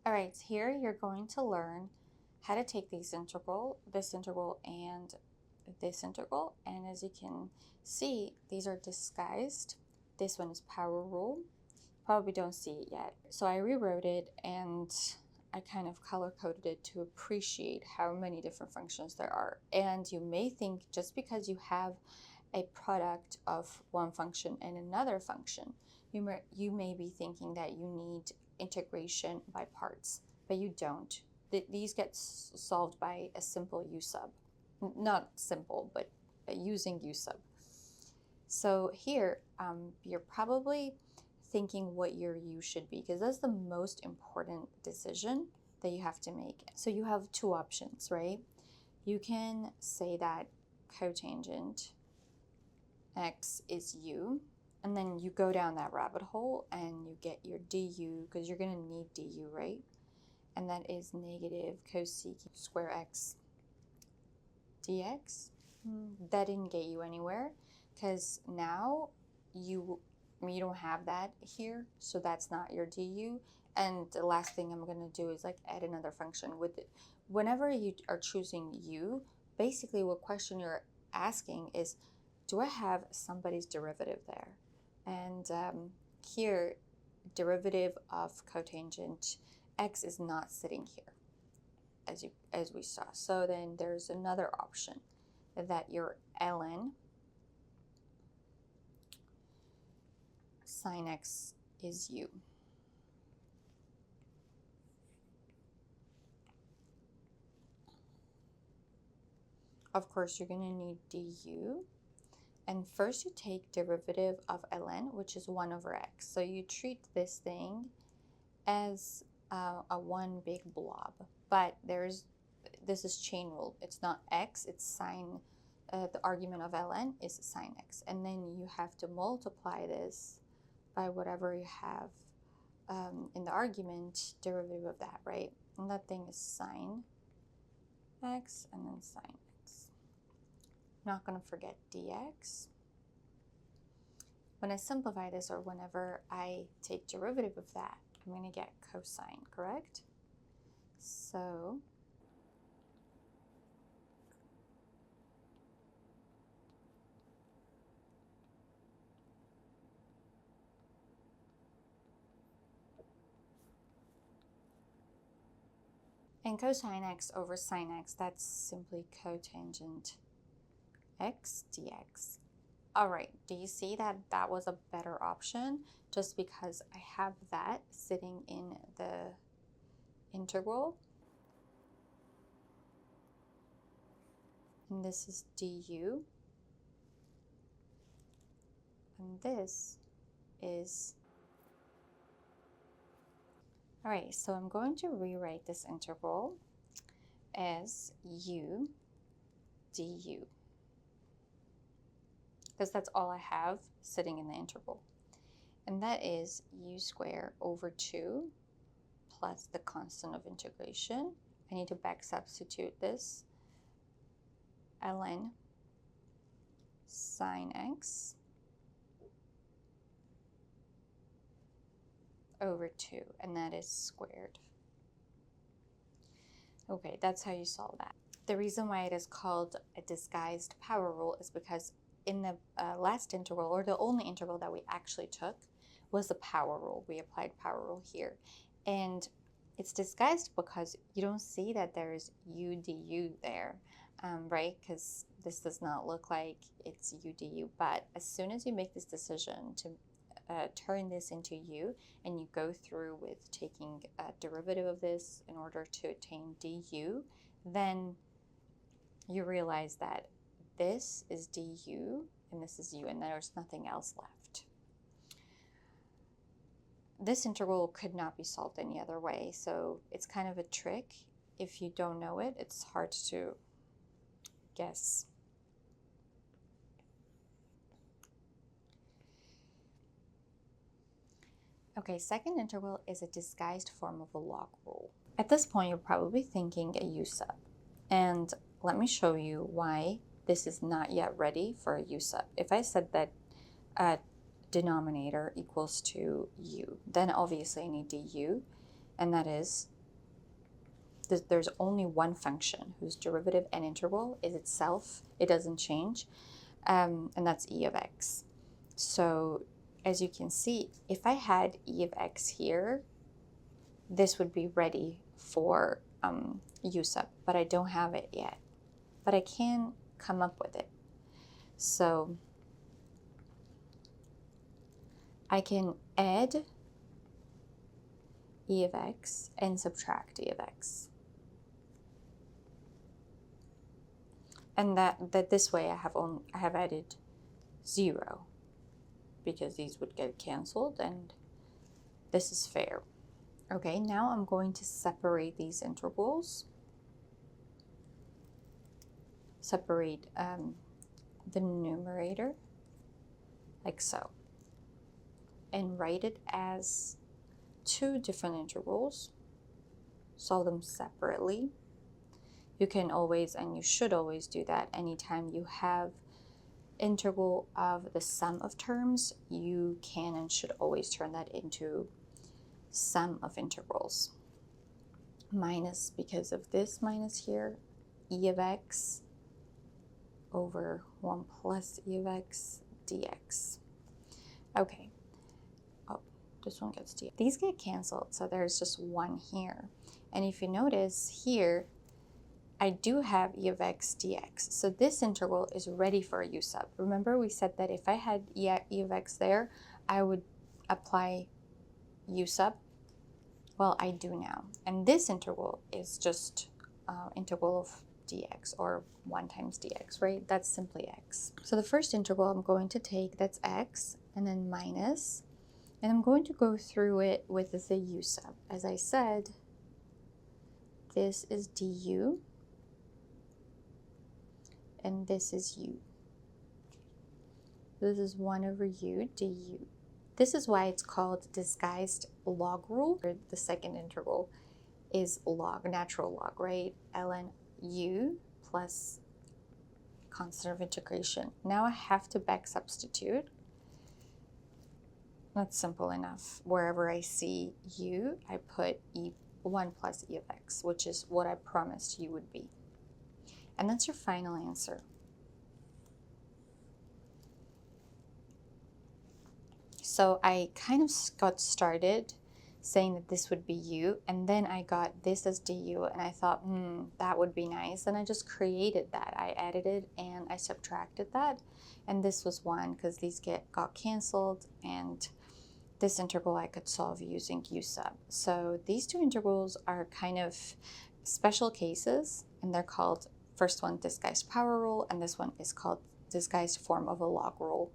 All right, here you're going to learn how to take this integral, and this integral. And as you can see, these are disguised. This one is power rule. Probably don't see it yet. So I rewrote it and I kind of color coded it to appreciate how many different functions there are. And you may think just because you have a product of one function and another function, you may be thinking that you need integration by parts, but you don't. These get solved by a simple U-sub. Not simple, but using U-sub. So here, you're probably thinking what your U should be, because that's the most important decision that you have to make. So you have two options, right? You can say that cotangent x is u, and then you go down that rabbit hole and you get your du, because you're going to need du, right? And that is negative cosec square x dx. That didn't get you anywhere, because now you don't have that here, so that's not your du. And the last thing I'm going to do is like add another function with it. Whenever you are choosing u, basically what question you're asking is, do I have somebody's derivative there? And here, derivative of cotangent x is not sitting here, as we saw. So then there's another option, that your ln sin x is u. Of course, you're going to need du. And first you take derivative of ln, which is 1 over x. So you treat this thing as a one big blob. But this is chain rule. It's not x, it's sine. The argument of ln is sine x. And then you have to multiply this by whatever you have in the argument, derivative of that, right? And that thing is sine x and then sine x. I'm not going to forget dx. When I simplify this, or whenever I take derivative of that, I'm going to get cosine, correct? So and cosine x over sine x, that's simply cotangent x dx. All right, do you see that that was a better option just because I have that sitting in the integral? And this is du. And this is... All right, so I'm going to rewrite this integral as u du, because that's all I have sitting in the integral. And that is u squared over 2 plus the constant of integration. I need to back substitute this. Ln sine x over 2, and that is squared. Okay, that's how you solve that. The reason why it is called a disguised power rule is because in the last integral, or the only integral that we actually took, was the power rule. We applied power rule here. And it's disguised because you don't see that there's u du there, right? Because this does not look like it's u du. But as soon as you make this decision to turn this into u, and you go through with taking a derivative of this in order to attain du, then you realize that this is du and this is u, and there's nothing else left. This integral could not be solved any other way, so it's kind of a trick. If you don't know it, it's hard to guess. Okay, second integral is a disguised form of a log rule. At this point, you're probably thinking a U-sub. And let me show you why this is not yet ready for a U-sub. If I said that denominator equals to u, then obviously I need du. and that is there's only one function whose derivative and integral is itself. It doesn't change, and that's e of x. So as you can see, if I had e of x here, this would be ready for U-Sub, but I don't have it yet. But I can come up with it. So I can add e of x and subtract e of x. And that this way I have added 0, because these would get canceled, and this is fair. Okay, now I'm going to separate these integrals. Separate the numerator, like so, and write it as 2 different integrals. Solve them separately. You can always, and you should always do that anytime you have integral of the sum of terms. You can and should always turn that into sum of integrals. Minus, because of this minus here, e of x over 1 plus e of x dx. Okay. Oh, this one gets dx. These get canceled, so there's just 1 here. And if you notice here, I do have e of x dx. So this integral is ready for a U-Sub. Remember we said that if I had e of x there, I would apply U-Sub. Well, I do now. And this integral is just integral of dx, or 1 times dx, right? That's simply x. So the first integral I'm going to take, that's x, and then minus, and I'm going to go through it with the U-Sub. As I said, this is du, and this is u. This is 1 over u du. This is why it's called disguised log rule. The second integral is log, natural log, right? ln u plus constant of integration. Now I have to back substitute. That's simple enough. Wherever I see u, I put 1 plus e of x, which is what I promised u would be. And that's your final answer. So I kind of got started saying that this would be u, and then I got this as du, and I thought, that would be nice. And I just created that. I added it and I subtracted that, and this was 1 because these got canceled, and this integral I could solve using U-Sub. So these 2 integrals are kind of special cases, and they're called, first one disguised power rule, and this one is called disguised form of a log rule.